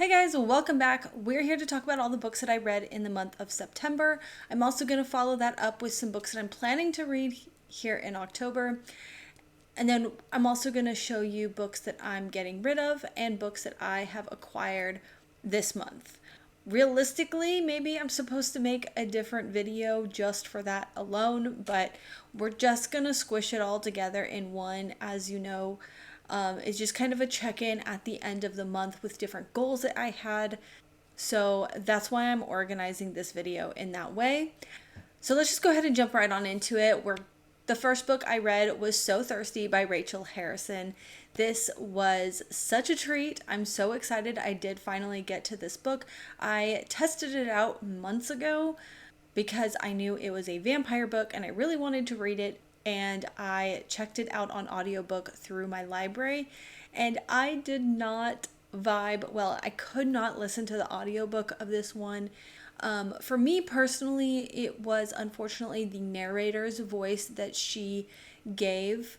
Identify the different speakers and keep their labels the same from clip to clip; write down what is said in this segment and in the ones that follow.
Speaker 1: Hey guys, welcome back. We're here to talk about all the books that I read in the month of September. I'm also going to follow that up with some books that I'm planning to read here in October. And then I'm also going to show you books that I'm getting rid of and books that I have acquired this month. Realistically, maybe I'm supposed to make a different video just for that alone, but we're just going to squish it all together in one. As you know, it's just kind of a check-in at the end of the month with different goals that I had. So that's why I'm organizing this video in that way. So let's just go ahead and jump right on into it. The first book I read was So Thirsty by Rachel Harrison. This was such a treat. I'm so excited I did finally get to this book. I tested it out months ago because I knew it was a vampire book and I really wanted to read it. And I checked it out on audiobook through my library, and I did not vibe well. I could not listen to the audiobook of this one. For me personally, it was unfortunately the narrator's voice that she gave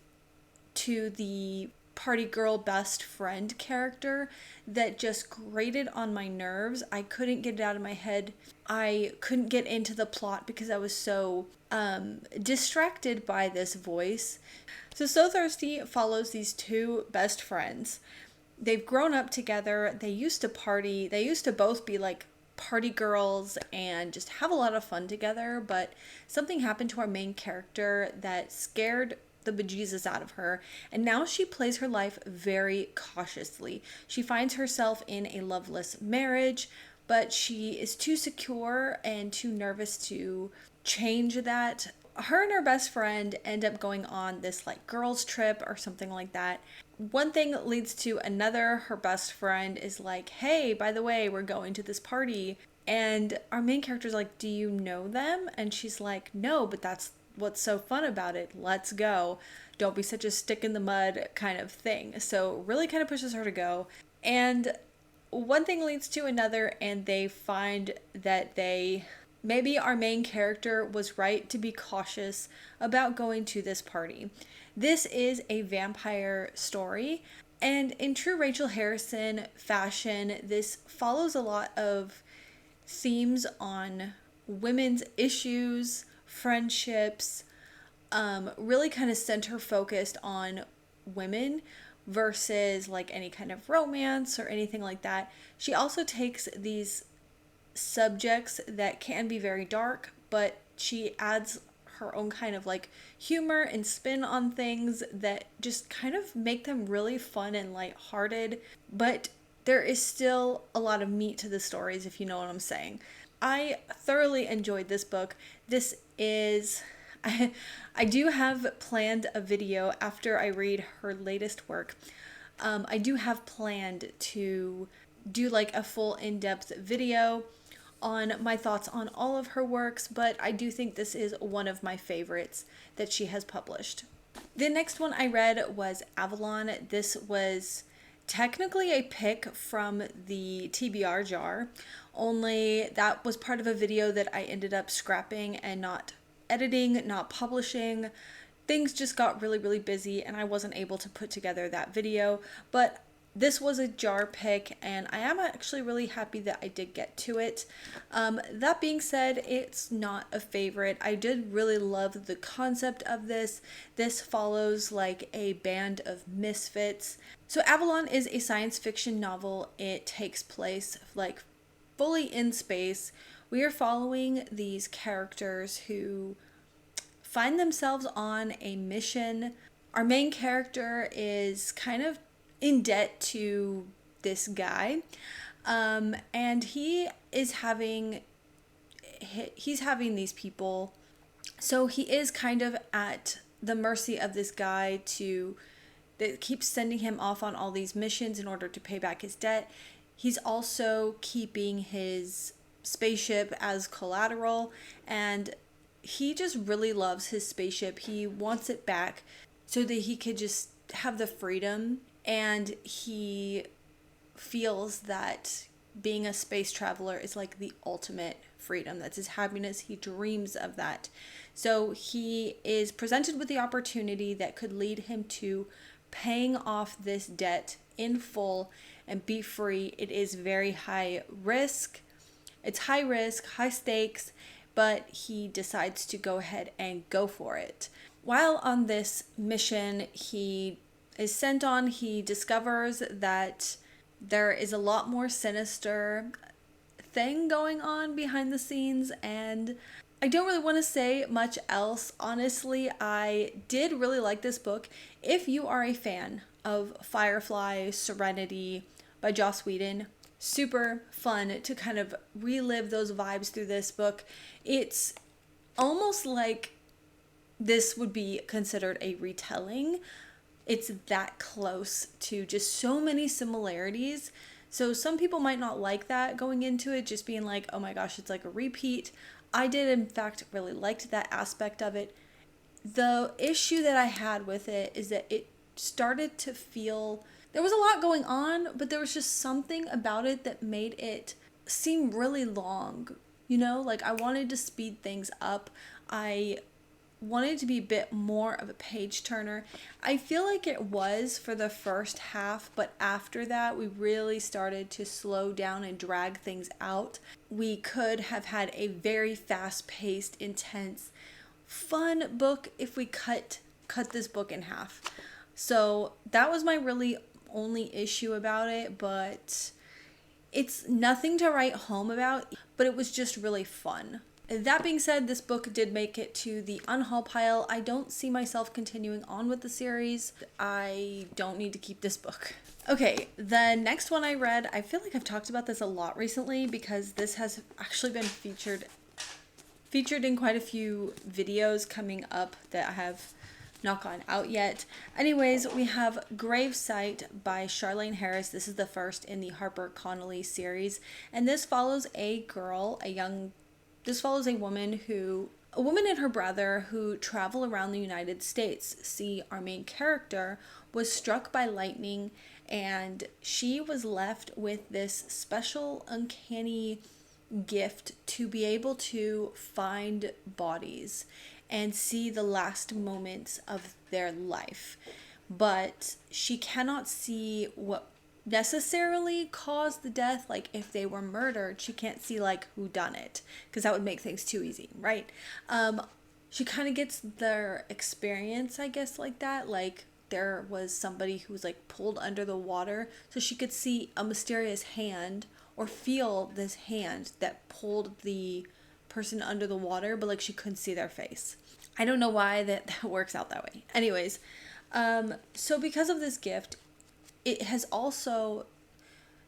Speaker 1: to the party girl best friend character that just grated on my nerves. I couldn't get it out of my head. I couldn't get into the plot because I was so distracted by this voice. So Thirsty follows these two best friends. They've grown up together. They used to party. They used to both be like party girls and just have a lot of fun together, but something happened to our main character that scared the bejesus out of her, and now she plays her life very cautiously. She finds herself in a loveless marriage, but she is too secure and too nervous to change that. Her and her best friend end up going on this like girls trip or something like that. One thing leads to another. Her best friend is like, hey, by the way, we're going to this party. And our main character's like, do you know them? And she's like, no, but that's what's so fun about it. Let's go. Don't be such a stick in the mud kind of thing. So really kind of pushes her to go. And one thing leads to another, and they find that maybe our main character was right to be cautious about going to this party. This is a vampire story, and in true Rachel Harrison fashion, this follows a lot of themes on women's issues, friendships, really kind of center focused on women versus like any kind of romance or anything like that. She also takes these subjects that can be very dark, but she adds her own kind of like humor and spin on things that just kind of make them really fun and lighthearted, but there is still a lot of meat to the stories, if you know what I'm saying. I thoroughly enjoyed this book. This is I do have planned a video after I read her latest work. I do have planned to do like a full in-depth video on my thoughts on all of her works, but I do think this is one of my favorites that she has published. The next one I read was Avalon. This was technically a pick from the TBR jar, only that was part of a video that I ended up scrapping and not editing, not publishing. Things just got really busy and I wasn't able to put together that video, but this was a jar pick and I am actually really happy that I did get to it. That being said, it's not a favorite. I did really love the concept of this. This follows like a band of misfits. So Avalon is a science fiction novel. It takes place like fully in space. We are following these characters who find themselves on a mission. Our main character is kind of in debt to this guy, and he's having these people, so he is kind of at the mercy of this guy that keeps sending him off on all these missions in order to pay back his debt. He's also keeping his spaceship as collateral, and he just really loves his spaceship. He wants it back so that he could just have the freedom, and he feels that being a space traveler is like the ultimate freedom. That's his happiness. He dreams of that. So he is presented with the opportunity that could lead him to paying off this debt in full and be free. It is very high risk. It's high risk, high stakes, but he decides to go ahead and go for it. While on this mission he is sent on, he discovers that there is a lot more sinister thing going on behind the scenes, and I don't really want to say much else. Honestly, I did really like this book. If you are a fan of Firefly Serenity by Joss Whedon, super fun to kind of relive those vibes through this book. It's almost like this would be considered a retelling. It's that close to just so many similarities. So some people might not like that going into it, just being like, oh my gosh, it's like a repeat. I did, in fact, really liked that aspect of it. The issue that I had with it is that it started to feel, there was a lot going on, but there was just something about it that made it seem really long. You know, like I wanted to speed things up. I wanted to be a bit more of a page turner. I feel like it was for the first half, but after that we really started to slow down and drag things out. We could have had a very fast-paced, intense, fun book if we cut this book in half. So that was my really only issue about it, but it's nothing to write home about, but it was just really fun. That being said, this book did make it to the unhaul pile. I don't see myself continuing on with the series. I don't need to keep this book. Okay, the next one I read, I feel like I've talked about this a lot recently because this has actually been featured in quite a few videos coming up that I have not gone out yet. Anyways, we have Gravesite by Charlaine Harris. This is the first in the Harper Connolly series, and this follows a woman and her brother who travel around the United States. See, our main character was struck by lightning, and she was left with this special, uncanny gift to be able to find bodies and see the last moments of their life. But she cannot see what necessarily caused the death. Like if they were murdered, she can't see like who done it, because that would make things too easy, right? She kind of gets their experience, I guess, like that. Like there was somebody who was like pulled under the water, so she could see a mysterious hand or feel this hand that pulled the person under the water, but like she couldn't see their face. I don't know why that works out that way. Anyways, so because of this gift,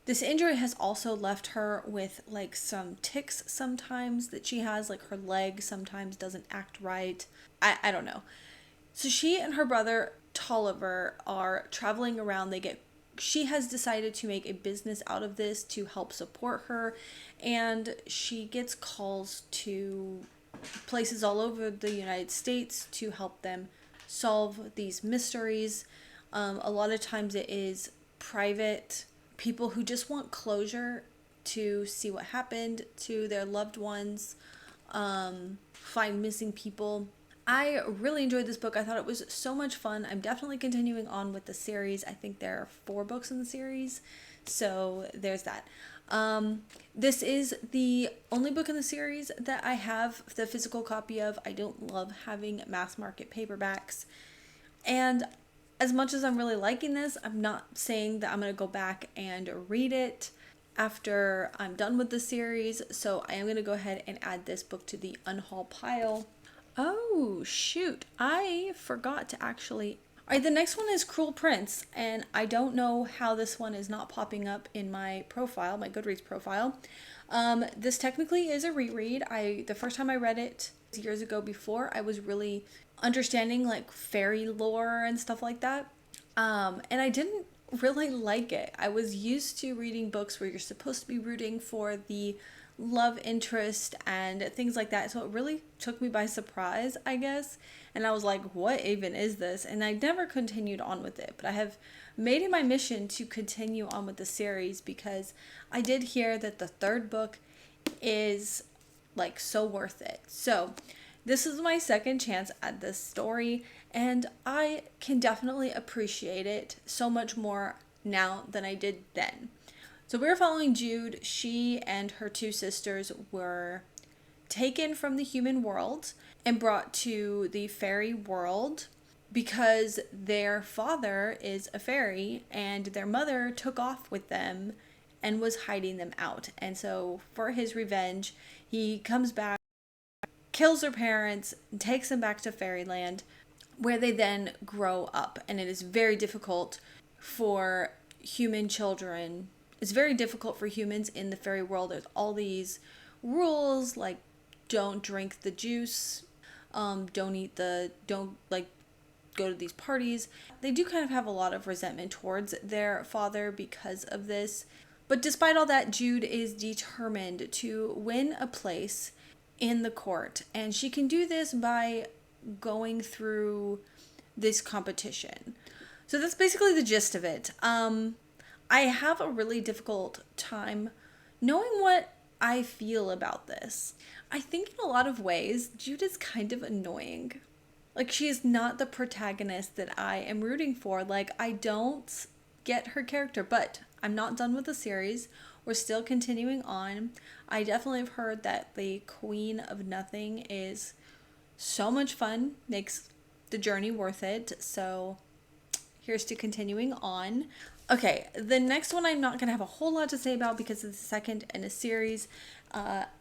Speaker 1: this injury has also left her with like some tics sometimes that she has, like her leg sometimes doesn't act right. I don't know. So she and her brother Tolliver are traveling around. She has decided to make a business out of this to help support her, and she gets calls to places all over the United States to help them solve these mysteries. A lot of times it is private people who just want closure to see what happened to their loved ones, find missing people. I really enjoyed this book. I thought it was so much fun. I'm definitely continuing on with the series. I think there are 4 books in the series, so there's that. This is the only book in the series that I have the physical copy of. I don't love having mass market paperbacks, and as much as I'm really liking this, I'm not saying that I'm going to go back and read it after I'm done with the series, so I am going to go ahead and add this book to the unhaul pile. Oh, shoot. I forgot to actually... Alright, the next one is Cruel Prince, and I don't know how this one is not popping up in my profile, my Goodreads profile. This technically is a reread. The first time I read it years ago, before I was really understanding like fairy lore and stuff like that, and I didn't really like it. I was used to reading books where you're supposed to be rooting for the love interest and things like that, so it really took me by surprise, I guess, and I was like, what even is this? And I never continued on with it, but I have made it my mission to continue on with the series because I did hear that the 3rd book is like so worth it. So this is my second chance at this story, and I can definitely appreciate it so much more now than I did then. So we're following Jude. She and her two sisters were taken from the human world and brought to the fairy world because their father is a fairy and their mother took off with them and was hiding them out. And so for his revenge, he comes back, kills their parents, and takes them back to fairyland, where they then grow up. And it is very difficult for human children. It's very difficult for humans in the fairy world. There's all these rules, like don't drink the juice, don't like go to these parties. They do kind of have a lot of resentment towards their father because of this. But despite all that, Jude is determined to win a place in the court. And she can do this by going through this competition. So that's basically the gist of it. I have a really difficult time knowing what I feel about this. I think in a lot of ways, Jude is kind of annoying. Like, she is not the protagonist that I am rooting for. Like, I don't get her character, but I'm not done with the series. We're still continuing on. I definitely have heard that the Queen of Nothing is so much fun, makes the journey worth it. So here's to continuing on. Okay, the next one I'm not going to have a whole lot to say about because it's the second in a series.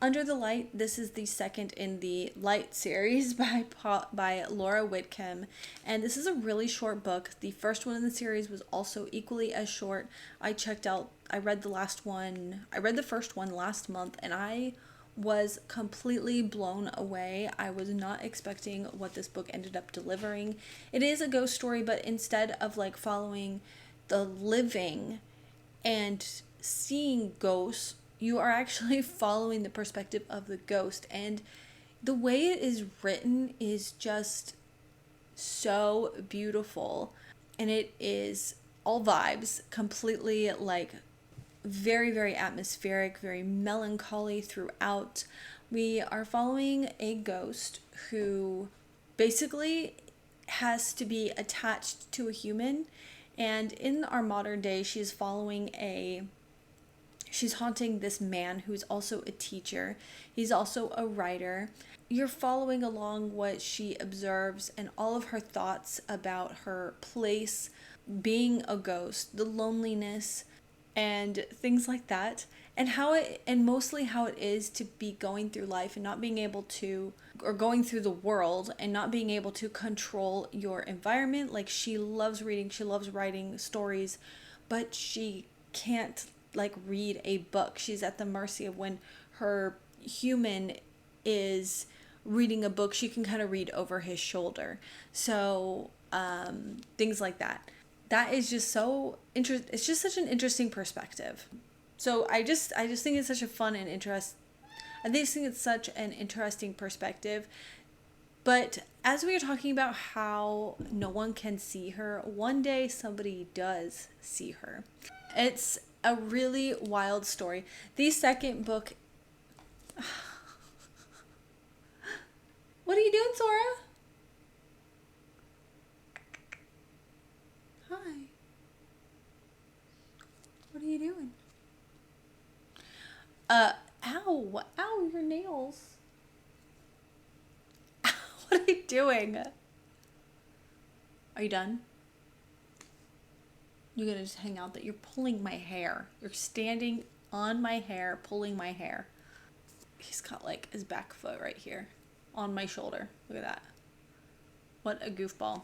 Speaker 1: Under the Light, this is the second in the Light series by Laura Whitcomb. And this is a really short book. The first one in the series was also equally as short. I read the first one last month, and I was completely blown away. I was not expecting what this book ended up delivering. It is a ghost story, but instead of like following the living and seeing ghosts, you are actually following the perspective of the ghost. And the way it is written is just so beautiful. And it is all vibes, completely like very, very atmospheric, very melancholy throughout. We are following a ghost who basically has to be attached to a human. And in our modern day, she's haunting this man who's also a teacher. He's also a writer. You're following along what she observes and all of her thoughts about her place being a ghost, the loneliness and things like that, and mostly how it is to be going through life and not being able to, or going through the world and not being able to control your environment. Like, she loves reading, she loves writing stories, but she can't like read a book. She's at the mercy of when her human is reading a book, she can kind of read over his shoulder. So things like that. That is just so interesting. It's just such an interesting perspective. So I just think it's such a fun and I think it's such an interesting perspective. But as we were talking about how no one can see her, one day somebody does see her. It's a really wild story. The second book. What are you doing, Sora? Hi. What are you doing? Ow, your nails. What are you doing? Are you done? You're gonna just hang out that you're pulling my hair. You're standing on my hair, pulling my hair. He's got like his back foot right here on my shoulder. Look at that. What a goofball.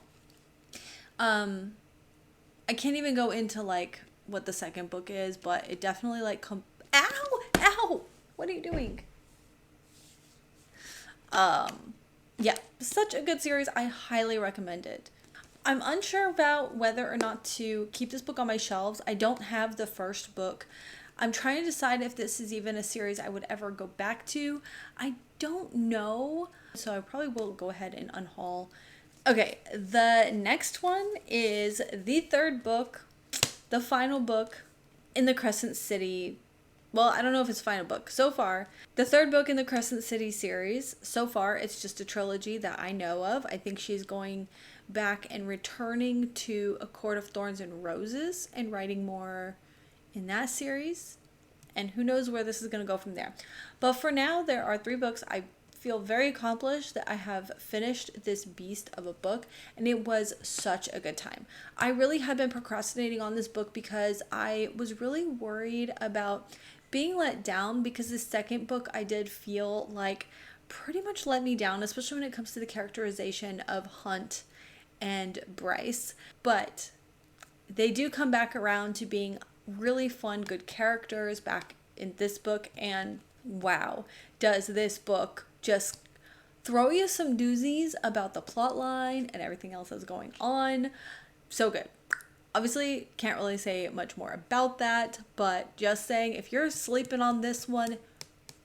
Speaker 1: I can't even go into like what the second book is, but it definitely like ow, what are you doing? Yeah, such a good series. I highly recommend it. I'm unsure about whether or not to keep this book on my shelves. I don't have the first book. I'm trying to decide if this is even a series I would ever go back to. I don't know. So I probably will go ahead and unhaul. Okay, the next one is the third book, the final book in the Crescent City. Well, I don't know if it's final book. So far, the third book in the Crescent City series. So far, it's just a trilogy that I know of. I think she's going back and returning to A Court of Thorns and Roses and writing more in that series. And who knows where this is going to go from there. But for now, there are 3 books. I feel very accomplished that I have finished this beast of a book, and it was such a good time. I really had been procrastinating on this book because I was really worried about being let down, because the second book I did feel like pretty much let me down, especially when it comes to the characterization of Hunt and Bryce. But they do come back around to being really fun, good characters back in this book, and wow, does this book just throw you some doozies about the plot line and everything else that's going on. So good. Obviously, can't really say much more about that, but just saying, if you're sleeping on this one,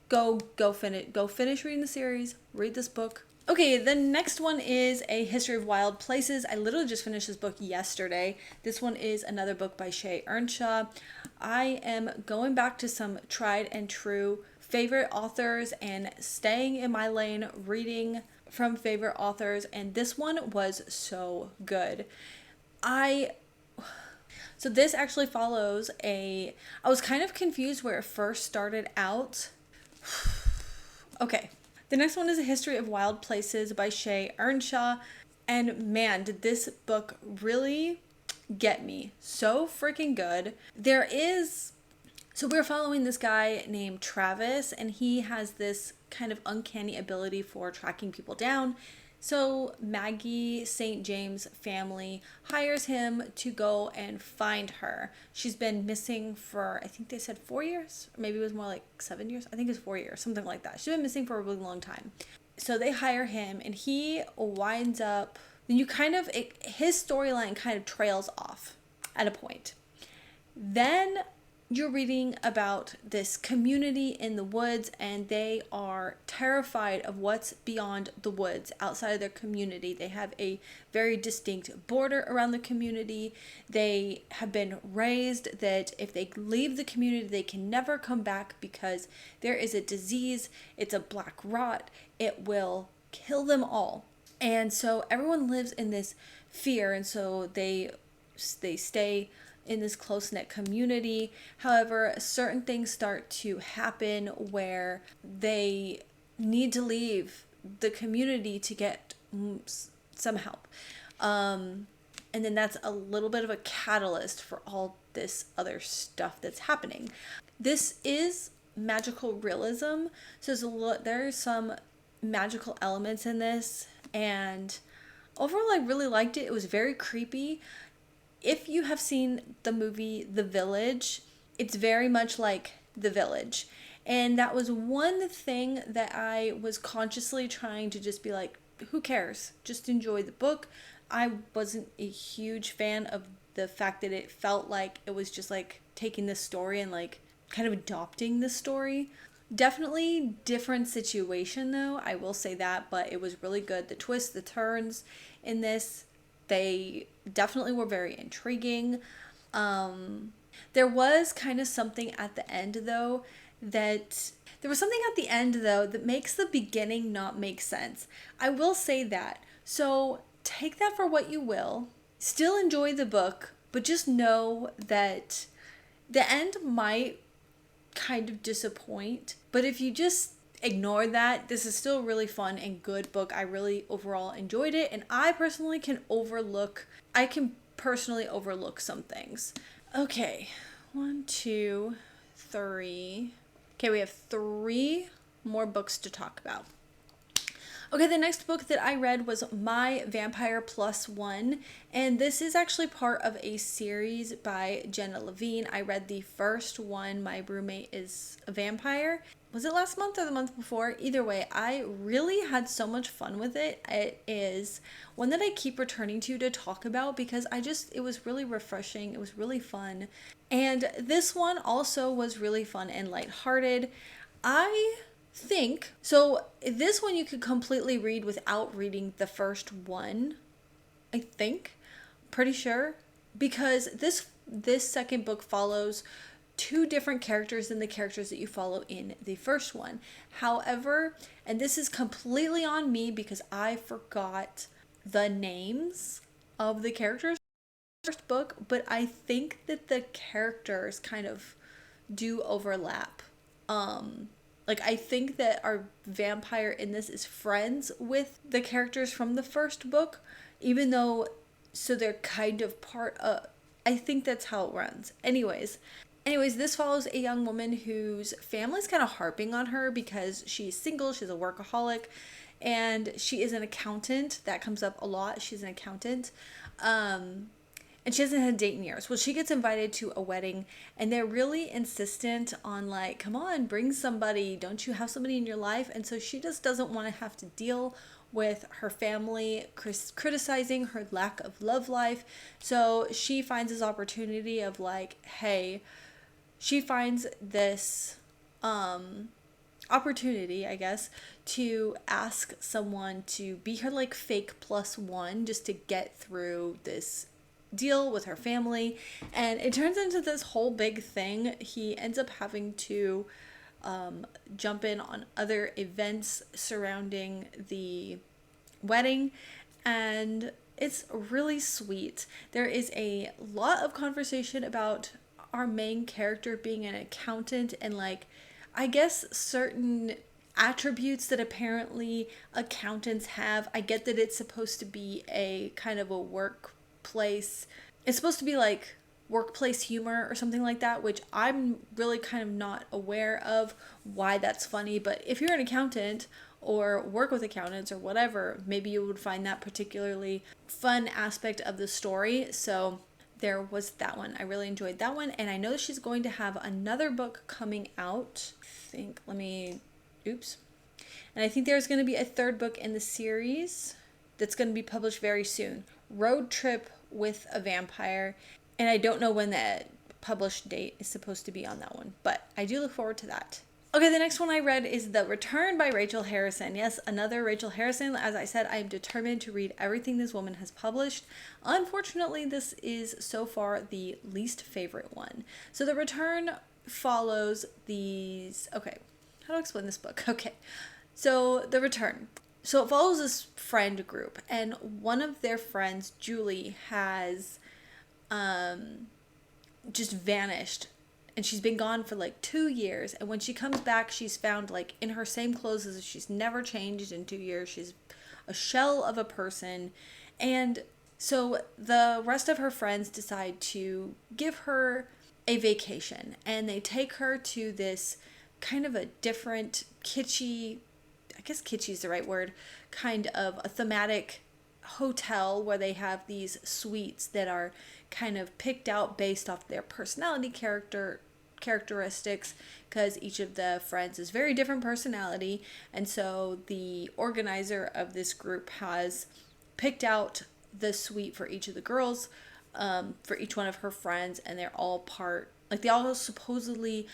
Speaker 1: go finish reading the series, read this book. Okay, the next one is A History of Wild Places. I literally just finished this book yesterday. This one is another book by Shay Earnshaw. I am going back to some tried and true favorite authors and staying in my lane, reading from favorite authors, and this one was so good. So this actually follows I was kind of confused where it first started out. Okay. The next one is A History of Wild Places by Shay Earnshaw. And man, did this book really get me. So freaking good. So we're following this guy named Travis, and he has this kind of uncanny ability for tracking people down. So Maggie St. James' family hires him to go and find her. She's been missing for, I think they said 4 years, or maybe it was more like 7 years. I think it was 4 years, something like that. She's been missing for a really long time. So they hire him, and he winds up, his storyline kind of trails off at a point. Then you're reading about this community in the woods, and they are terrified of what's beyond the woods outside of their community. They have a very distinct border around the community. They have been raised that if they leave the community, they can never come back because there is a disease. It's a black rot. It will kill them all. And so everyone lives in this fear, and so they stay in this close-knit community. However, certain things start to happen where they need to leave the community to get some help. And then that's a little bit of a catalyst for all this other stuff that's happening. This is magical realism, so there's some magical elements in this, and overall I really liked it. It was very creepy. If you have seen the movie The Village, it's very much like The Village. And that was one thing that I was consciously trying to just be like, who cares? Just enjoy the book. I wasn't a huge fan of the fact that it felt like it was just like taking this story and like kind of adopting the story. Definitely different situation though, I will say that, but it was really good. The twists, the turns in this, they definitely were very intriguing. There was kind of something at the end though that makes the beginning not make sense. I will say that. So take that for what you will. Still enjoy the book, but just know that the end might kind of disappoint. But if you just ignore that, this is still a really fun and good book. I really overall enjoyed it, and I personally can personally overlook some things. Okay, 1, 2, 3. Okay, we have 3 more books to talk about. Okay, the next book that I read was My Vampire Plus One, and this is actually part of a series by Jenna Levine. I read the first one, My Roommate is a Vampire. Was it last month or the month before? Either way, I really had so much fun with it. It is one that I keep returning to talk about because it was really refreshing. It was really fun. And this one also was really fun and lighthearted. I think, so this one you could completely read without reading the first one, I think. Pretty sure. Because this second book follows 2 different characters than the characters that you follow in the first one. However, and this is completely on me because I forgot the names of the characters in the first book, but I think that the characters kind of do overlap. Like I think that our vampire in this is friends with the characters from the first book, even though so they're kind of part of, I think that's how it runs. Anyways, this follows a young woman whose family's kind of harping on her because she's single, she's a workaholic, and she is an accountant. That comes up a lot. She's an accountant. And she hasn't had a date in years. Well, she gets invited to a wedding, and they're really insistent on, like, come on, bring somebody. Don't you have somebody in your life? And so she just doesn't want to have to deal with her family criticizing her lack of love life. So she finds this opportunity of, like, hey, she finds this opportunity, I guess, to ask someone to be her, like, fake plus one just to get through this deal with her family, and it turns into this whole big thing. He ends up having to jump in on other events surrounding the wedding, and it's really sweet. There is a lot of conversation about our main character being an accountant and, like, I guess certain attributes that apparently accountants have. I get that it's supposed to be a kind of a workplace. It's supposed to be like workplace humor or something like that, which I'm really kind of not aware of why that's funny. But if you're an accountant or work with accountants or whatever, maybe you would find that particularly fun aspect of the story. So there was that one. I really enjoyed that one. And I know she's going to have another book coming out. And I think there's going to be a third book in the series that's going to be published very soon. Road Trip with a Vampire. And I don't know when that published date is supposed to be on that one, but I do look forward to that. Okay, the next one I read is The Return by Rachel Harrison. Yes, another Rachel Harrison. As I said, I am determined to read everything this woman has published. Unfortunately, this is so far the least favorite one. So The Return follows these... Okay, how do I explain this book? Okay, so The Return. So it follows this friend group, and one of their friends, Julie, has just vanished. And she's been gone for like 2 years. And when she comes back, she's found like in her same clothes as if she's never changed in 2 years. She's a shell of a person. And so the rest of her friends decide to give her a vacation. And they take her to this kind of a different kitschy, I guess kitschy is the right word, kind of a thematic hotel where they have these suites that are kind of picked out based off their personality characteristics, because each of the friends is very different personality. And so the organizer of this group has picked out the suite for each of the girls, for each one of her friends, and they're all they all supposedly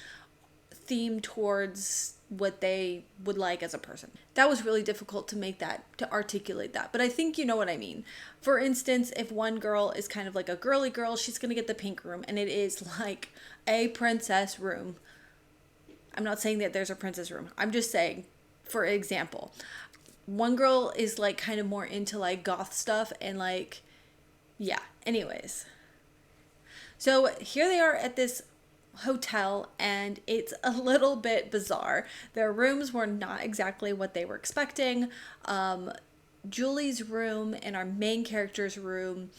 Speaker 1: themed towards what they would like as a person. That was really difficult to articulate that, but I think you know what I mean. For instance, if one girl is kind of like a girly girl, she's gonna get the pink room, and it is like a princess room. I'm not saying that there's a princess room. I'm just saying, for example, one girl is like kind of more into like goth stuff and like, yeah, anyways. So here they are at this hotel, and it's a little bit bizarre. Their rooms were not exactly what they were expecting. Julie's room and our main character's room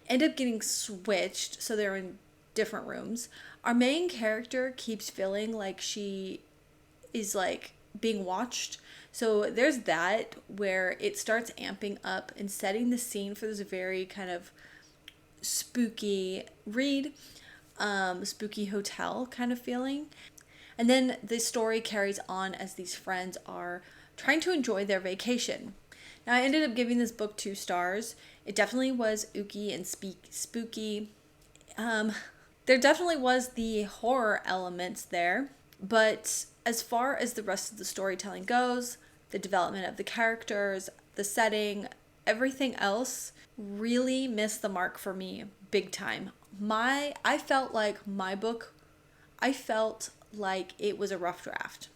Speaker 1: end up getting switched, so they're in different rooms. Our main character keeps feeling like she is like being watched. So there's that, where it starts amping up and setting the scene for this very kind of spooky read. Spooky hotel kind of feeling. And then the story carries on as these friends are trying to enjoy their vacation. Now, I ended up giving this book 2 stars. It definitely was ooky and spooky. There definitely was the horror elements there, but as far as the rest of the storytelling goes, the development of the characters, the setting, everything else really missed the mark for me big time. I felt like my book, I felt like it was a rough draft.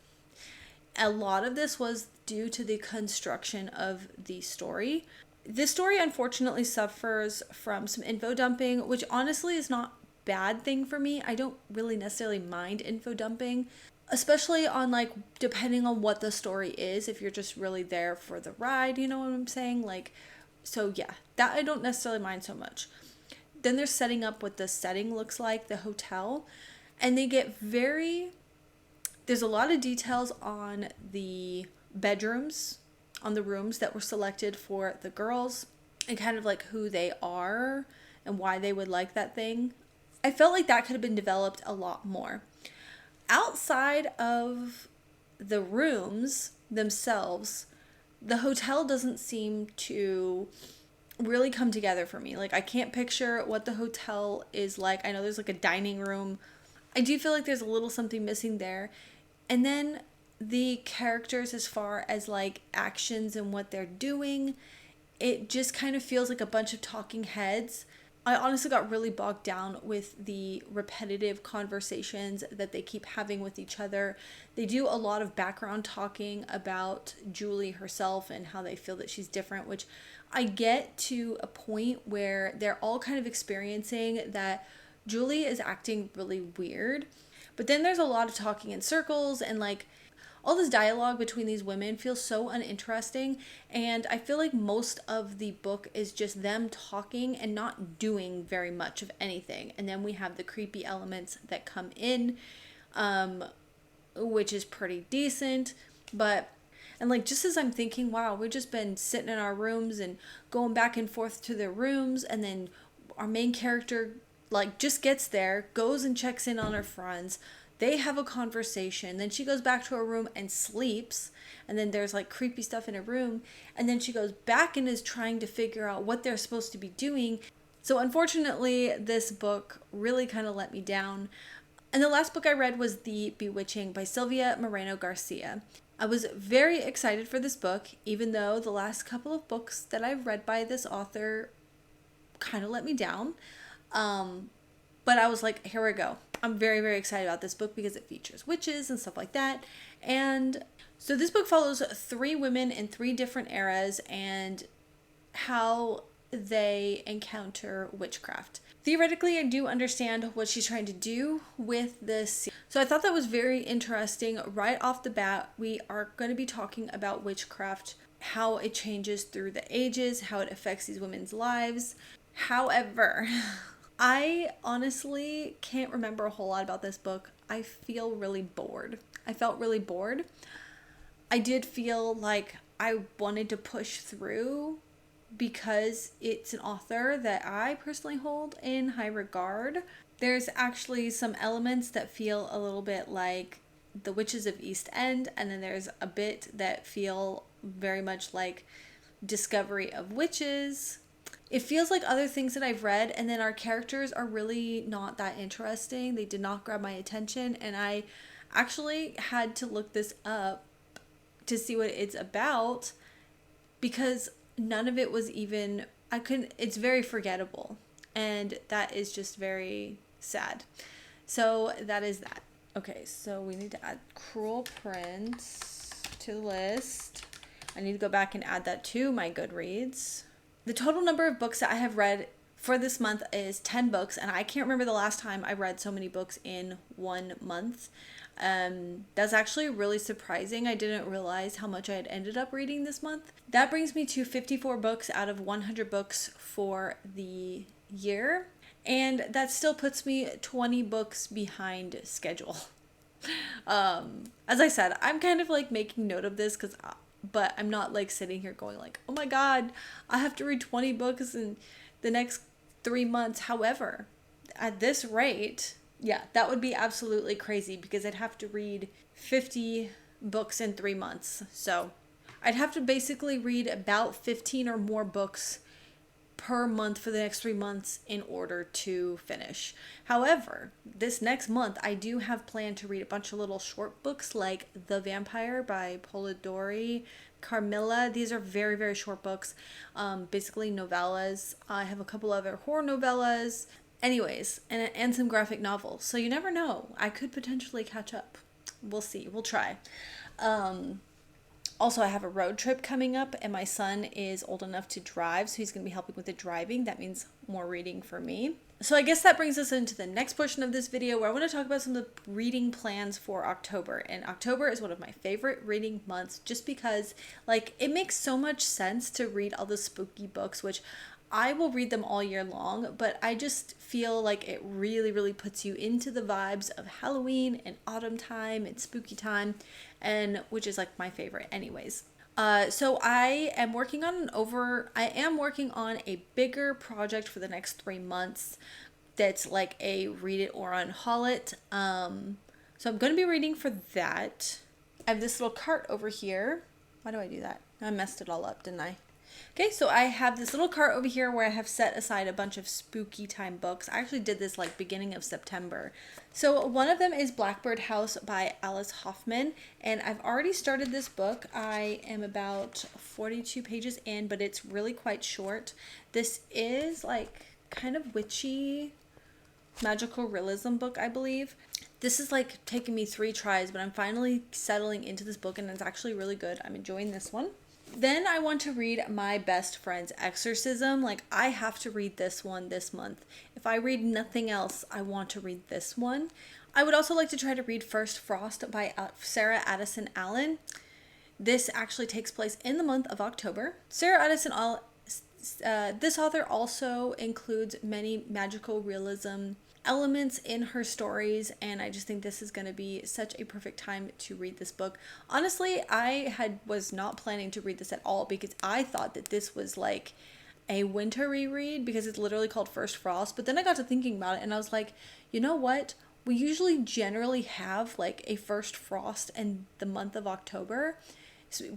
Speaker 1: A lot of this was due to the construction of the story. This story unfortunately suffers from some info dumping, which honestly is not a bad thing for me. I don't really necessarily mind info dumping, especially on like depending on what the story is. If you're just really there for the ride, you know what I'm saying? Like, so yeah, that I don't necessarily mind so much. Then they're setting up what the setting looks like, the hotel, and they get very, there's a lot of details on the bedrooms, on the rooms that were selected for the girls, and kind of like who they are and why they would like that thing. I felt like that could have been developed a lot more. Outside of the rooms themselves, the hotel doesn't seem to really come together for me. Like, I can't picture what the hotel is like. I know there's like a dining room. I do feel like there's a little something missing there. And then the characters, as far as like actions and what they're doing, it just kind of feels like a bunch of talking heads. I honestly got really bogged down with the repetitive conversations that they keep having with each other. They do a lot of background talking about Julie herself and how they feel that she's different, which I get to a point where they're all kind of experiencing that Julie is acting really weird. But then there's a lot of talking in circles, and like all this dialogue between these women feels so uninteresting, and I feel like most of the book is just them talking and not doing very much of anything. And then we have the creepy elements that come in, which is pretty decent. But, and like, just as I'm thinking, wow, we've just been sitting in our rooms and going back and forth to their rooms, and then our main character like just gets there, goes and checks in on her friends. They have a conversation. Then she goes back to her room and sleeps. And then there's like creepy stuff in her room. And then she goes back and is trying to figure out what they're supposed to be doing. So unfortunately, this book really kind of let me down. And the last book I read was The Bewitching by Sylvia Moreno Garcia. I was very excited for this book, even though the last couple of books that I've read by this author kind of let me down. But I was like, here we go. I'm very, very excited about this book because it features witches and stuff like that. And so this book follows 3 women in 3 different eras and how they encounter witchcraft. Theoretically, I do understand what she's trying to do with this. So I thought that was very interesting. Right off the bat, we are going to be talking about witchcraft, how it changes through the ages, how it affects these women's lives. However, I honestly can't remember a whole lot about this book. I feel really bored. I felt really bored. I did feel like I wanted to push through because it's an author that I personally hold in high regard. There's actually some elements that feel a little bit like The Witches of East End, and then there's a bit that feel very much like Discovery of Witches. It feels like other things that I've read, and then our characters are really not that interesting. They did not grab my attention, and I actually had to look this up to see what it's about because none of it was even, it's very forgettable, and that is just very sad. So that is that. Okay, so we need to add Cruel Prince to the list. I need to go back and add that to my Goodreads. The total number of books that I have read for this month is 10 books, and I can't remember the last time I read so many books in 1 month. That's actually really surprising. I didn't realize how much I had ended up reading this month. That brings me to 54 books out of 100 books for the year, and that still puts me 20 books behind schedule. As I said, I'm kind of like making note of this but I'm not like sitting here going like, oh my god, I have to read 20 books in the next 3 months. However, at this rate, yeah, that would be absolutely crazy because I'd have to read 50 books in 3 months. So I'd have to basically read about 15 or more books per month for the next 3 months in order to finish. However, this next month I do have planned to read a bunch of little short books like The Vampire by Polidori, Carmilla. These are very, very short books, basically novellas. I have a couple other horror novellas. Anyways, and some graphic novels. So you never know. I could potentially catch up. We'll see. We'll try. Also, I have a road trip coming up, and my son is old enough to drive, so he's going to be helping with the driving. That means more reading for me. So I guess that brings us into the next portion of this video, where I want to talk about some of the reading plans for October. And October is one of my favorite reading months, just because like it makes so much sense to read all the spooky books, which I will read them all year long, but I just feel like it really, really puts you into the vibes of Halloween and autumn time and spooky time, and which is like my favorite anyways. So I am working on a bigger project for the next 3 months that's like a read it or unhaul it. So I'm going to be reading for that. I have this little cart over here. Why do I do that? I messed it all up, didn't I? Okay, so I have this little cart over here where I have set aside a bunch of spooky time books. I actually did this like beginning of September. So one of them is Blackbird House by Alice Hoffman, and I've already started this book. I am about 42 pages in, but it's really quite short. This is like kind of witchy, magical realism book, I believe. This is like taking me 3 tries, but I'm finally settling into this book, and it's actually really good. I'm enjoying this one. Then I want to read My Best Friend's Exorcism. Like, I have to read this one this month. If I read nothing else, I want to read this one. I would also like to try to read First Frost by Sarah Addison Allen. This actually takes place in the month of October. This author also includes many magical realism elements in her stories, and I just think this is going to be such a perfect time to read this book. Honestly, I was not planning to read this at all, because I thought that this was like a winter reread, because it's literally called First Frost. But then I got to thinking about it, and I was like, you know what? We usually generally have like a First Frost in the month of October.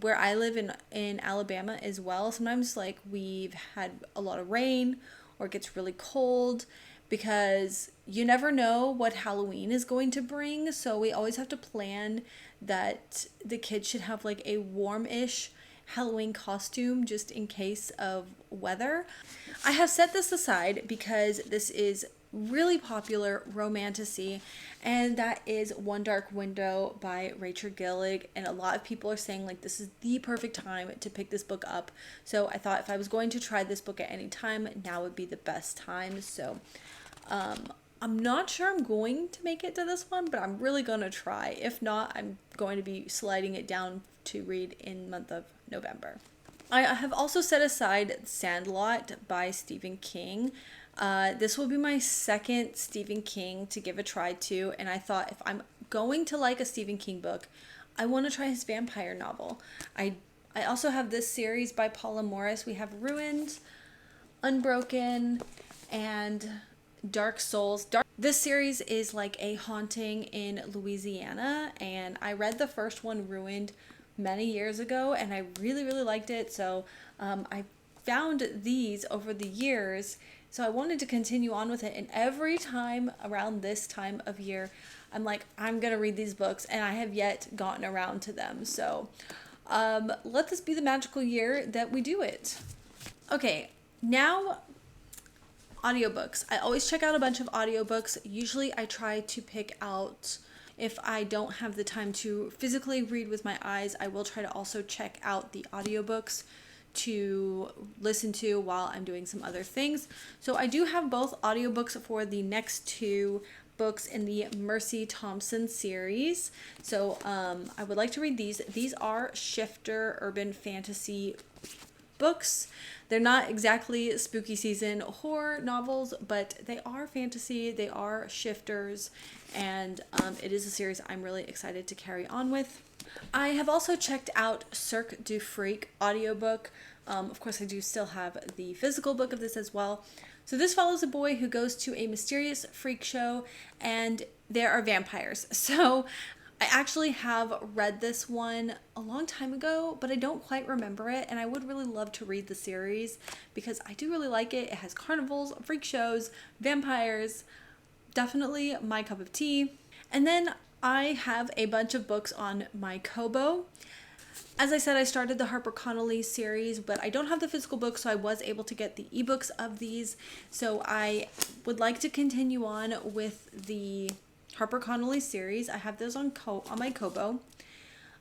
Speaker 1: Where I live in Alabama as well, sometimes like we've had a lot of rain or it gets really cold, because you never know what Halloween is going to bring. So we always have to plan that the kids should have like a warm-ish Halloween costume just in case of weather. I have set this aside because this is really popular romantasy, and that is One Dark Window by Rachel Gillig, and a lot of people are saying like this is the perfect time to pick this book up. So I thought if I was going to try this book at any time, now would be the best time. So I'm not sure I'm going to make it to this one, but I'm really going to try. If not, I'm going to be sliding it down to read in the month of November. I have also set aside Sandlot by Stephen King. This will be my second Stephen King to give a try to, and I thought if I'm going to like a Stephen King book, I want to try his vampire novel. I also have this series by Paula Morris. We have Ruined, Unbroken, and Dark Souls. This series is like a haunting in Louisiana, and I read the first one, Ruined, many years ago, and I really, really liked it. So I found these over the years, so I wanted to continue on with it. And every time around this time of year, I'm like, I'm gonna read these books, and I have yet gotten around to them. So let this be the magical year that we do it. Okay, now audiobooks. I always check out a bunch of audiobooks. Usually I try to pick out, if I don't have the time to physically read with my eyes, I will try to also check out the audiobooks to listen to while I'm doing some other things. So I do have both audiobooks for the next 2 books in the Mercy Thompson series. So I would like to read these. These are shifter urban fantasy books. They're not exactly spooky season horror novels, but they are fantasy, they are shifters, and it is a series I'm really excited to carry on with. I have also checked out Cirque du Freak audiobook. Of course, I do still have the physical book of this as well. So this follows a boy who goes to a mysterious freak show, and there are vampires. So I actually have read this one a long time ago, but I don't quite remember it, and I would really love to read the series because I do really like it. It has carnivals, freak shows, vampires, definitely my cup of tea. And then I have a bunch of books on my Kobo. As I said, I started the Harper Connolly series, but I don't have the physical book, so I was able to get the ebooks of these. So I would like to continue on with the Harper Connolly series. I have those on my Kobo.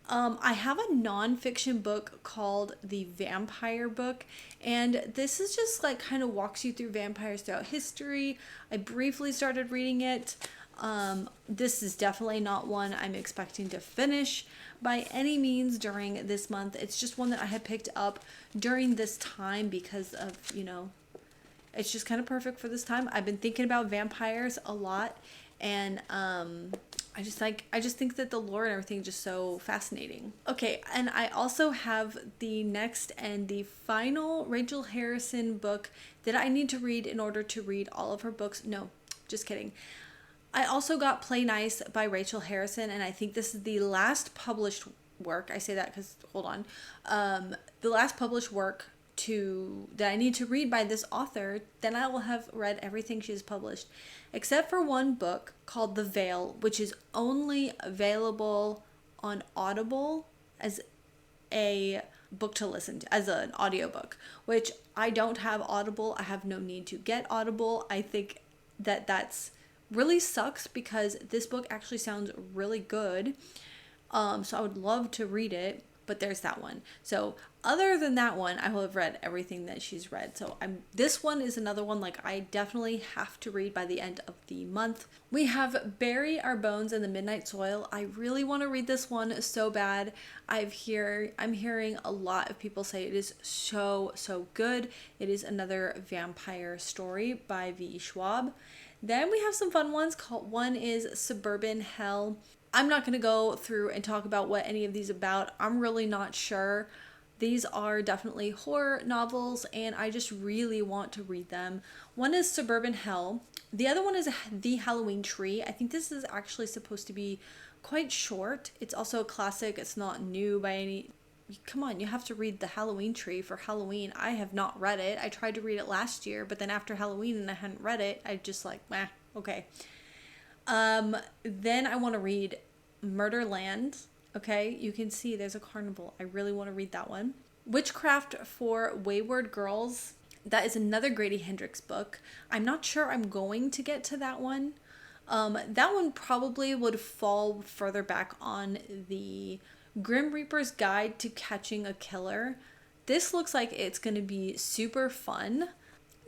Speaker 1: I have a nonfiction book called The Vampire Book, and this is just like kind of walks you through vampires throughout history. I briefly started reading it. This is definitely not one I'm expecting to finish by any means during this month. It's just one that I had picked up during this time because of, it's just kind of perfect for this time. I've been thinking about vampires a lot, and I just think that the lore and everything is just so fascinating. Okay, and I also have the next and the final Rachel Harrison book that I need to read in order to read all of her books. No, just kidding. I also got Play Nice by Rachel Harrison, and I think this is the last published work. I say that because, hold on. The last published work that I need to read by this author. Then I will have read everything she's published, except for one book called The Veil, which is only available on Audible as a book to listen to, as an audiobook, which I don't have Audible. I have no need to get Audible. I think that's really sucks because this book actually sounds really good. So I would love to read it, but there's that one. So other than that one, I will have read everything that she's read. So this one is another one like I definitely have to read by the end of the month. We have Bury Our Bones in the Midnight Soil. I really want to read this one so bad. I'm hearing a lot of people say it is so good. It is another vampire story by V. Schwab. Then we have some fun ones. One is Suburban Hell. I'm not going to go through and talk about what any of these about. I'm really not sure. These are definitely horror novels, and I just really want to read them. One is Suburban Hell. The other one is The Halloween Tree. I think this is actually supposed to be quite short. It's also a classic. It's not new by any... Come on, you have to read The Halloween Tree for Halloween. I have not read it. I tried to read it last year, but then after Halloween and I hadn't read it, I just like, okay. Then I want to read Murderland. Okay, you can see there's a carnival. I really want to read that one. Witchcraft for Wayward Girls. That is another Grady Hendrix book. I'm not sure I'm going to get to that one. That one probably would fall further back on the Grim Reaper's Guide to Catching a Killer. This looks like it's going to be super fun.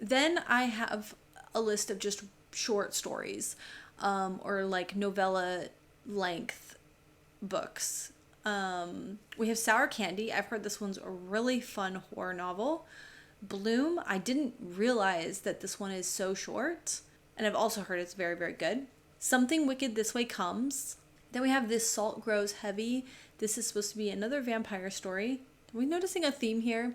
Speaker 1: Then I have a list of just short stories, or like novella length books. We have Sour Candy. I've heard this one's a really fun horror novel. Bloom. I didn't realize that this one is so short, and I've also heard it's very, very good. Something Wicked This Way Comes. Then we have This Salt Grows Heavy. This is supposed to be another vampire story. Are we noticing a theme here?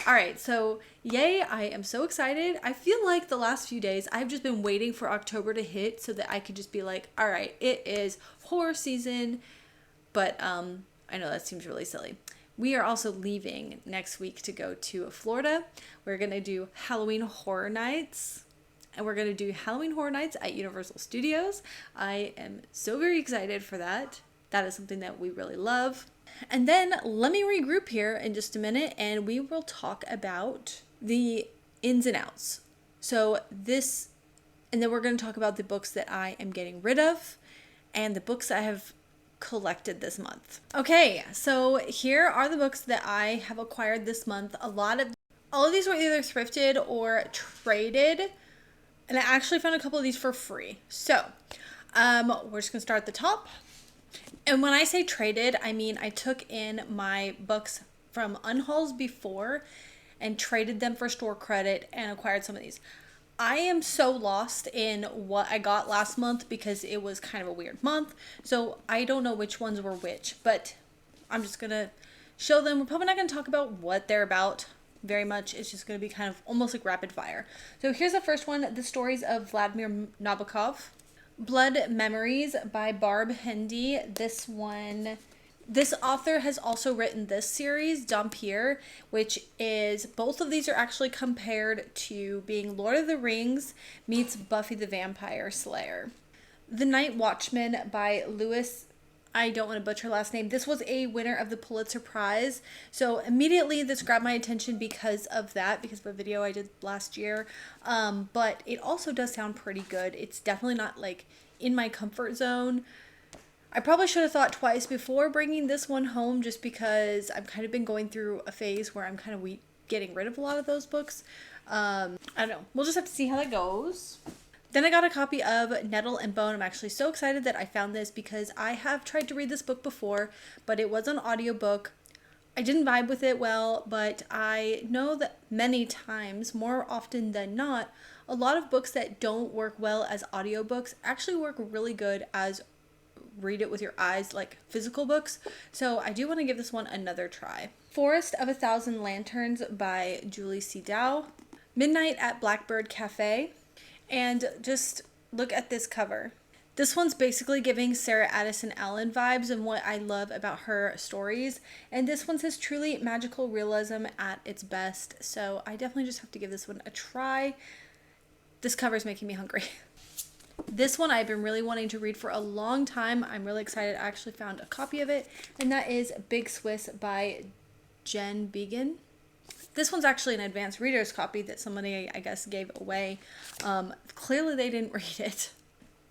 Speaker 1: All right, so yay, I am so excited. I feel like the last few days I've just been waiting for October to hit so that I could just be like, all right, it is horror season. But I know that seems really silly. We are also leaving next week to go to Florida. We're going to do Halloween Horror Nights. And we're going to do Halloween Horror Nights at Universal Studios. I am so very excited for that. That is something that we really love. And then let me regroup here in just a minute, and we will talk about the ins and outs. So this, and then we're going to talk about the books that I am getting rid of and the books I have collected this month. Okay, so here are the books that I have acquired this month. All of these were either thrifted or traded, and I actually found a couple of these for free. So we're just gonna start at the top. And when I say traded, I mean I took in my books from unhauls before and traded them for store credit and acquired some of these. I am so lost in what I got last month because it was kind of a weird month. So I don't know which ones were which, but I'm just going to show them. We're probably not going to talk about what they're about very much. It's just going to be kind of almost like rapid fire. So here's the first one, The Stories of Vladimir Nabokov. Blood Memories by Barb Hendy. This author has also written this series, Dampier, which is, both of these are actually compared to being Lord of the Rings meets Buffy the Vampire Slayer. The Night Watchman by Louis, I don't want to butcher her last name. This was a winner of the Pulitzer Prize. So immediately this grabbed my attention because of the video I did last year. But it also does sound pretty good. It's definitely not like in my comfort zone. I probably should have thought twice before bringing this one home, just because I've kind of been going through a phase where I'm kind of getting rid of a lot of those books. I don't know. We'll just have to see how that goes. Then I got a copy of Nettle and Bone. I'm actually so excited that I found this because I have tried to read this book before, but it was an audiobook. I didn't vibe with it well, but I know that many times, more often than not, a lot of books that don't work well as audiobooks actually work really good as read it with your eyes, like physical books. So I do want to give this one another try. Forest of a Thousand Lanterns by Julie C. Dow. Midnight at Blackbird Cafe. And just look at this cover. This one's basically giving Sarah Addison Allen vibes and what I love about her stories. And this one says truly magical realism at its best. So I definitely just have to give this one a try. This cover is making me hungry. This one I've been really wanting to read for a long time. I'm really excited. I actually found a copy of it, and that is Big Swiss by Jen Began. This one's actually an advanced reader's copy that somebody, I guess, gave away. Clearly they didn't read it.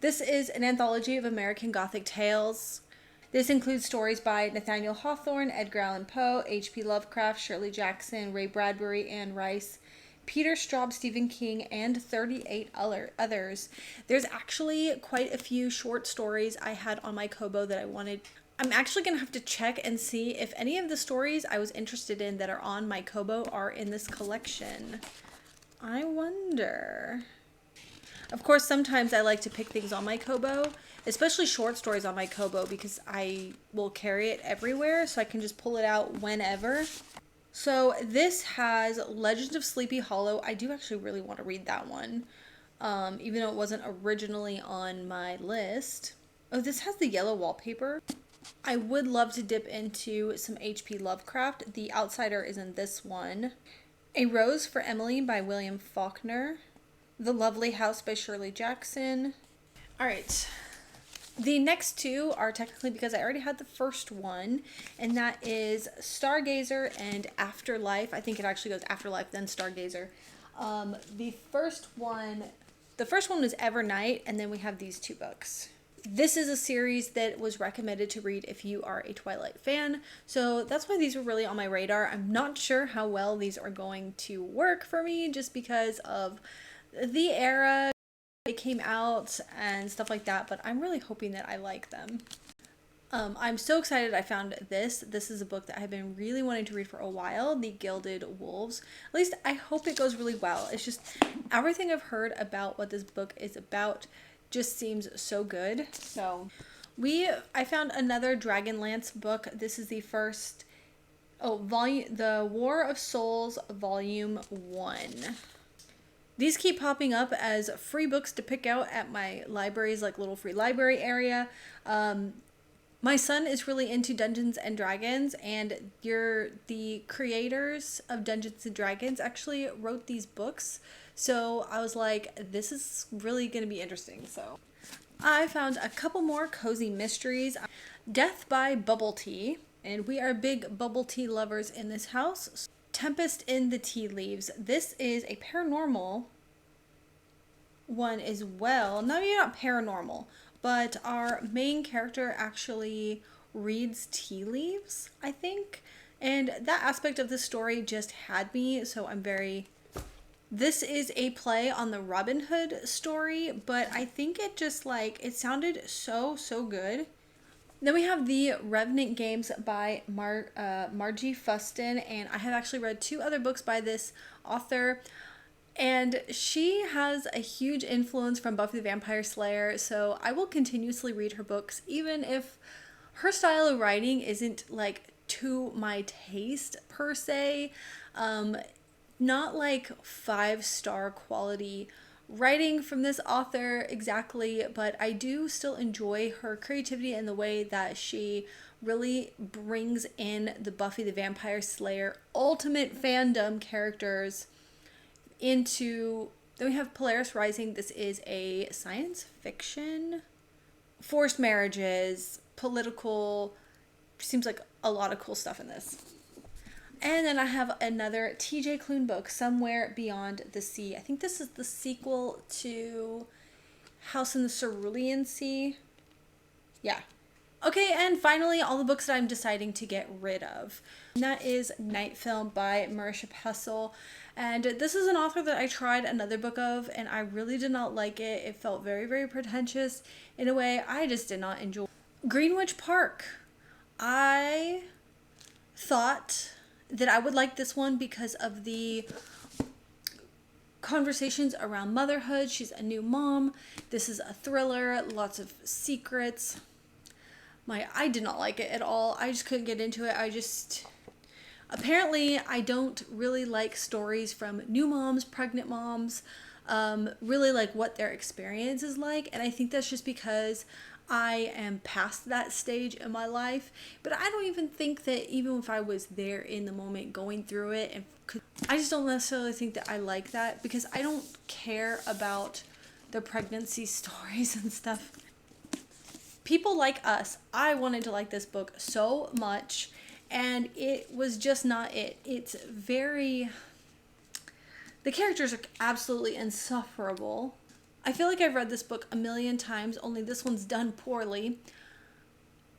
Speaker 1: This is an anthology of American Gothic tales. This includes stories by Nathaniel Hawthorne, Edgar Allan Poe, H.P. Lovecraft, Shirley Jackson, Ray Bradbury, Anne Rice, Peter Straub, Stephen King, and 38 others. There's actually quite a few short stories I had on my Kobo that I wanted. I'm actually going to have to check and see if any of the stories I was interested in that are on my Kobo are in this collection. I wonder. Of course, sometimes I like to pick things on my Kobo, especially short stories on my Kobo, because I will carry it everywhere, so I can just pull it out whenever. So this has Legend of Sleepy Hollow. I do actually really want to read that one, even though it wasn't originally on my list. Oh, this has the yellow wallpaper. I would love to dip into some H.P. Lovecraft. The Outsider is in this one. A Rose for Emily by William Faulkner. The Lovely House by Shirley Jackson. All right. The next two are technically because I already had the first one, and that is Stargazer and Afterlife. I think it actually goes Afterlife, then Stargazer. The first one is Evernight, and then we have these two books. This is a series that was recommended to read if you are a Twilight fan, so that's why these were really on my radar. I'm not sure how well these are going to work for me just because of the era it came out and stuff like that, but I'm really hoping that I like them. I'm so excited I found this. This is a book that I've been really wanting to read for a while, The Gilded Wolves. At least I hope it goes really well. It's just everything I've heard about what this book is about just seems so good. So I found another Dragonlance book. This is the first, The War of Souls, Volume 1. These keep popping up as free books to pick out at my library's like little free library area. My son is really into Dungeons and Dragons, and the creators of Dungeons and Dragons actually wrote these books. So I was like, this is really going to be interesting. So I found a couple more cozy mysteries. Death by Bubble Tea, and we are big bubble tea lovers in this house. Tempest in the Tea Leaves. This is a paranormal one as well. No, maybe not paranormal, but our main character actually reads tea leaves, I think. And that aspect of the story just had me, so this is a play on the Robin Hood story, but I think it just it sounded so good. Then we have the Revenant Games by Margie Fuston, and I have actually read two other books by this author, and she has a huge influence from Buffy the Vampire Slayer, so I will continuously read her books, even if her style of writing isn't to my taste per se. Not 5-star quality writing from this author exactly, but I do still enjoy her creativity and the way that she really brings in the Buffy the Vampire Slayer ultimate fandom characters into. Then we have Polaris Rising. This is a science fiction, forced marriages, political, seems like a lot of cool stuff in this. And then I have another TJ Klune book, Somewhere Beyond the Sea. I think this is the sequel to House in the Cerulean Sea. Yeah. Okay, and finally, all the books that I'm deciding to get rid of. And that is Night Film by Marisha Pessl. And this is an author that I tried another book of, and I really did not like it. It felt very, very pretentious in a way I just did not enjoy. Greenwich Park. I thought that I would like this one because of the conversations around motherhood. She's a new mom. This is a thriller, lots of secrets. I did not like it at all. I just couldn't get into it. Apparently I don't really like stories from new moms, pregnant moms, really like what their experience is like. And I think that's just because I am past that stage in my life. But I don't even think that even if I was there in the moment going through it, I just don't necessarily think that I like that, because I don't care about the pregnancy stories and stuff. People like us, I wanted to like this book so much, and it was just not it. The characters are absolutely insufferable. I feel like I've read this book a million times, only this one's done poorly.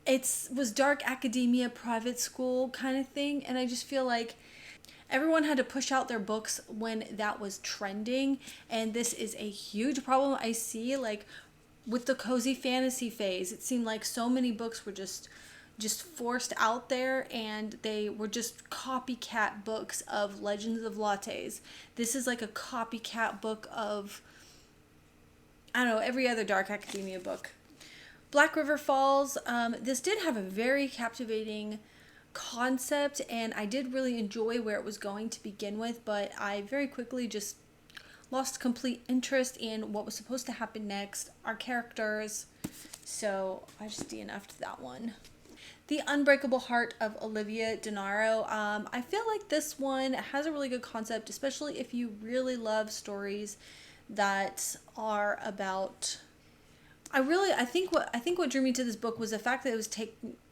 Speaker 1: It was dark academia, private school kind of thing, and I just feel like everyone had to push out their books when that was trending, and this is a huge problem I see, like, with the cozy fantasy phase. It seemed like so many books were just forced out there, and they were just copycat books of Legends of Lattes. This is like a copycat book of, I don't know, every other dark academia book. Black River Falls, this did have a very captivating concept, and I did really enjoy where it was going to begin with, but I very quickly just lost complete interest in what was supposed to happen next, our characters, so I just DNF'd that one. The Unbreakable Heart of Olivia Denaro. I feel like this one has a really good concept, especially if you really love stories that are about... I think what drew me to this book was the fact that it was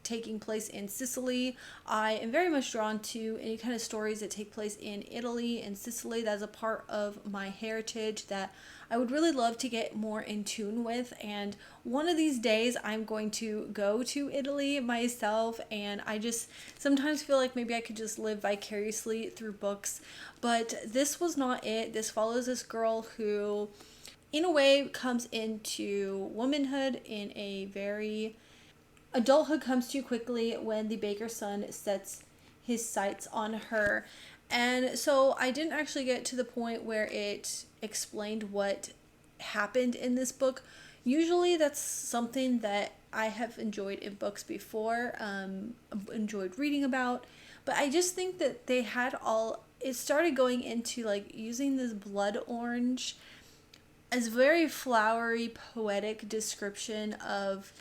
Speaker 1: taking place in Sicily. I am very much drawn to any kind of stories that take place in Italy and Sicily. That's a part of my heritage that I would really love to get more in tune with, and one of these days I'm going to go to Italy myself, and I just sometimes feel like maybe I could just live vicariously through books. But this was not it. This follows this girl who, in a way, comes into womanhood in a very... Adulthood comes too quickly when the baker's son sets his sights on her. And so I didn't actually get to the point where it explained what happened in this book. Usually that's something that I have enjoyed in books before, enjoyed reading about. But I just think that they had it started going into like using this blood orange as very flowery, poetic description of,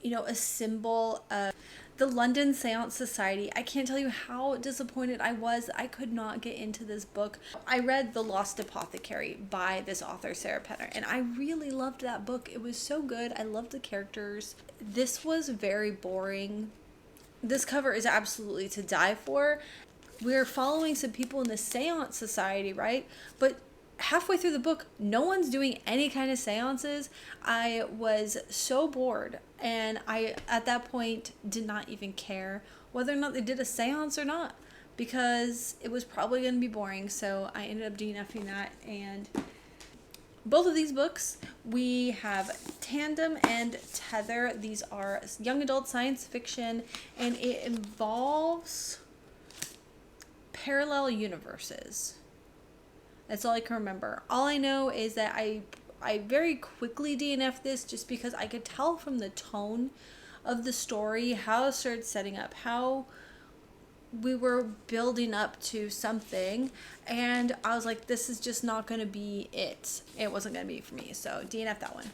Speaker 1: a symbol of the London Seance Society. I can't tell you how disappointed I was. I could not get into this book. I read The Lost Apothecary by this author, Sarah Penner, and I really loved that book. It was so good. I loved the characters. This was very boring. This cover is absolutely to die for. We're following some people in the Seance Society, right? But halfway through the book, no one's doing any kind of seances. I was so bored, and I, at that point, did not even care whether or not they did a seance or not, because it was probably going to be boring, so I ended up DNFing that. And both of these books, we have Tandem and Tether. These are young adult science fiction, and it involves parallel universes. That's all I can remember. All I know is that I very quickly DNF'd this just because I could tell from the tone of the story how it started setting up, how we were building up to something, and I was like, this is just not going to be it. It wasn't going to be for me, so DNF that one.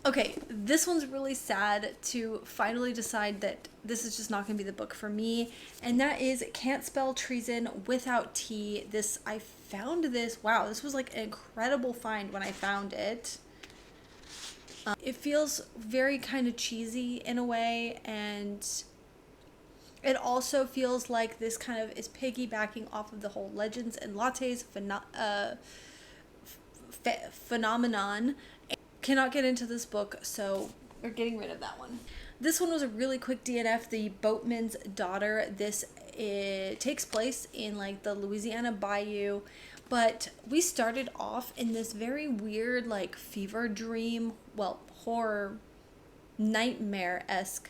Speaker 1: Okay, this one's really sad to finally decide that this is just not going to be the book for me, and that is Can't Spell Treason Without T. I found this, wow, this was like an incredible find when I found it. It feels very kind of cheesy in a way, and it also feels like this kind of is piggybacking off of the whole Legends and Lattes phenomenon. Cannot get into this book, so we're getting rid of that one. This one was a really quick DNF, The Boatman's Daughter. It takes place in like the Louisiana Bayou, but we started off in this very weird like fever dream, well, horror nightmare-esque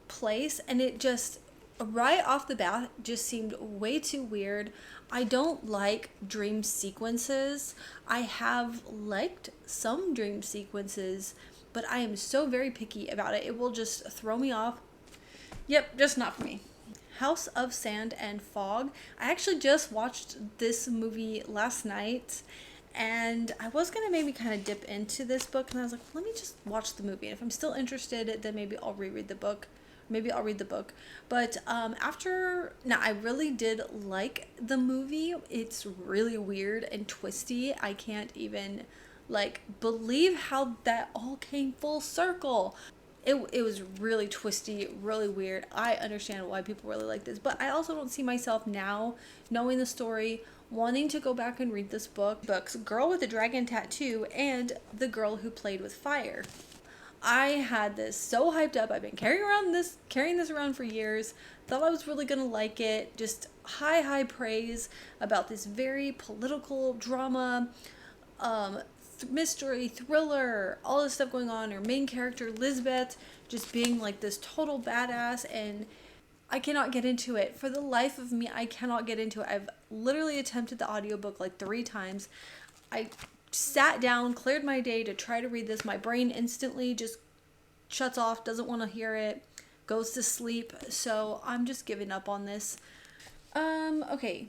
Speaker 1: place, and it just right off the bat just seemed way too weird. I don't like dream sequences. I have liked some dream sequences, but I am so very picky about it. It will just throw me off. Yep, just not for me. House of Sand and Fog. I actually just watched this movie last night, and I was going to maybe kind of dip into this book, and I was like, let me just watch the movie. And if I'm still interested, then maybe I'll reread the book. Maybe I'll read the book. But I really did like the movie. It's really weird and twisty. I can't even like believe how that all came full circle. It was really twisty, really weird. I understand why people really like this, but I also don't see myself now, knowing the story, wanting to go back and read this book. Books Girl with a Dragon Tattoo and The Girl Who Played with Fire. I had this so hyped up. I've been carrying this around for years. Thought I was really gonna like it. Just high praise about this very political drama, mystery, thriller, all this stuff going on. Her main character, Lisbeth, just being like this total badass, and I cannot get into it. For the life of me, I cannot get into it. I've literally attempted the audiobook like 3 times. I sat down, cleared my day to try to read this. My brain instantly just shuts off, doesn't want to hear it, goes to sleep. So I'm just giving up on this. Okay.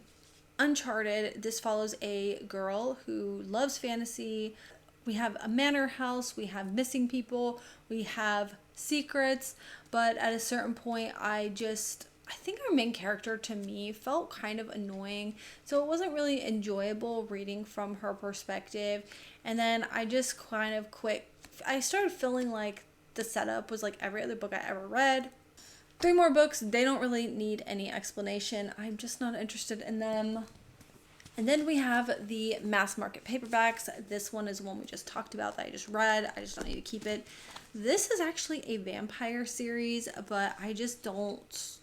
Speaker 1: Uncharted. This follows a girl who loves fantasy. We have a manor house, we have missing people, we have secrets, but at a certain point I think our main character to me felt kind of annoying, so it wasn't really enjoyable reading from her perspective. And then I just kind of quit. I started feeling like the setup was like every other book I ever read. 3 more books, they don't really need any explanation. I'm just not interested in them. And then we have the mass market paperbacks. This one is one we just talked about that I just read. I just don't need to keep it. This is actually a vampire series, but I just don't.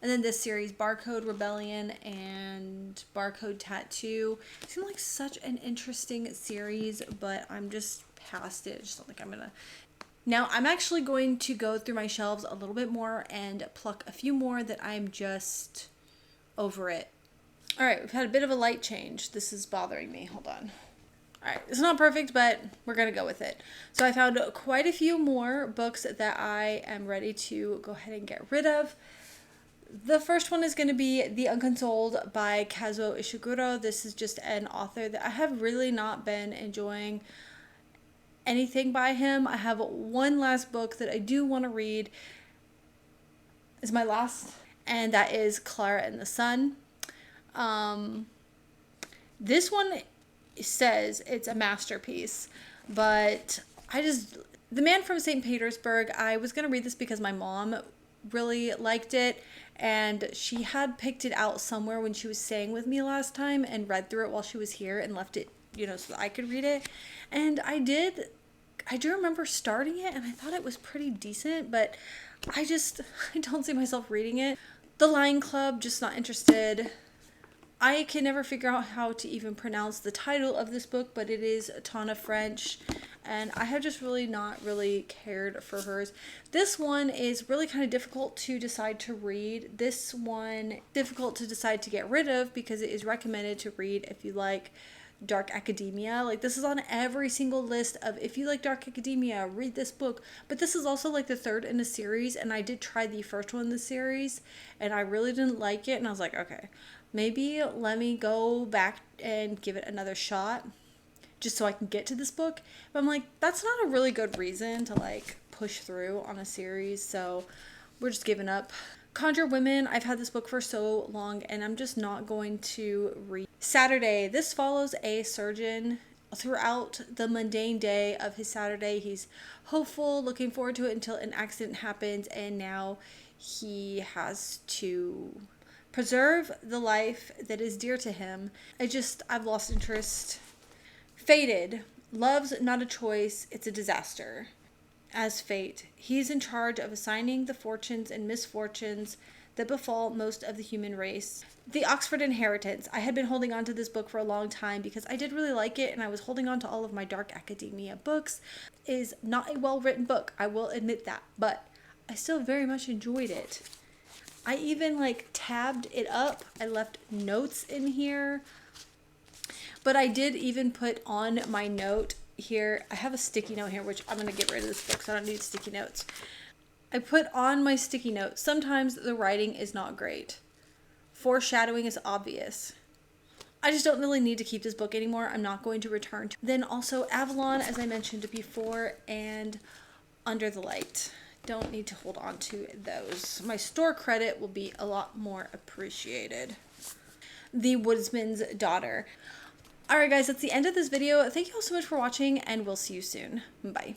Speaker 1: And then this series, Barcode Rebellion and Barcode Tattoo, seem like such an interesting series, but I'm just past it. I just don't think I'm gonna. Now I'm actually going to go through my shelves a little bit more and pluck a few more that I'm just over it. All right, we've had a bit of a light change. This is bothering me. Hold on. All right, it's not perfect, but we're going to go with it. So I found quite a few more books that I am ready to go ahead and get rid of. The first one is going to be The Unconsoled by Kazuo Ishiguro. This is just an author that I have really not been enjoying anything by him. I have one last book that I do want to read. It's my last, and that is Clara and the Sun. This one says it's a masterpiece, but The Man from St. Petersburg, I was going to read this because my mom really liked it, and she had picked it out somewhere when she was staying with me last time and read through it while she was here and left it, so that I could read it. And I do remember starting it, and I thought it was pretty decent, but I don't see myself reading it. The Lion Club, just not interested. I can never figure out how to even pronounce the title of this book, but it is Tana French, and I have just really not really cared for hers. This one is really kind of difficult to decide to read. This one, difficult to decide to get rid of because it is recommended to read if you like dark academia. Like, this is on every single list of if you like dark academia, read this book. But this is also like the 3rd in a series, and I did try the first one in the series, and I really didn't like it, and I was like, okay, maybe let me go back and give it another shot just so I can get to this book. But I'm like, that's not a really good reason to like push through on a series, so we're just giving up. Conjure Women, I've had this book for so long and I'm just not going to read. Saturday, this follows a surgeon throughout the mundane day of his Saturday. He's hopeful, looking forward to it until an accident happens, and now he has to preserve the life that is dear to him. I've lost interest. Fated, Love's Not a Choice, It's a Disaster. as fate. He's in charge of assigning the fortunes and misfortunes that befall most of the human race. The Oxford Inheritance. I had been holding on to this book for a long time because I did really like it, and I was holding on to all of my dark academia books. It is not a well-written book, I will admit that, but I still very much enjoyed it. I even like tabbed it up. I left notes in here, but I did even put on my note here. I have a sticky note here, which I'm going to get rid of this book so I don't need sticky notes. I put on my sticky note, sometimes the writing is not great. Foreshadowing is obvious. I just don't really need to keep this book anymore. I'm not going to return to. Then also Avalon, as I mentioned before, and Under the Light. Don't need to hold on to those. My store credit will be a lot more appreciated. The Woodsman's Daughter. Alright guys, that's the end of this video. Thank you all so much for watching, and we'll see you soon. Bye.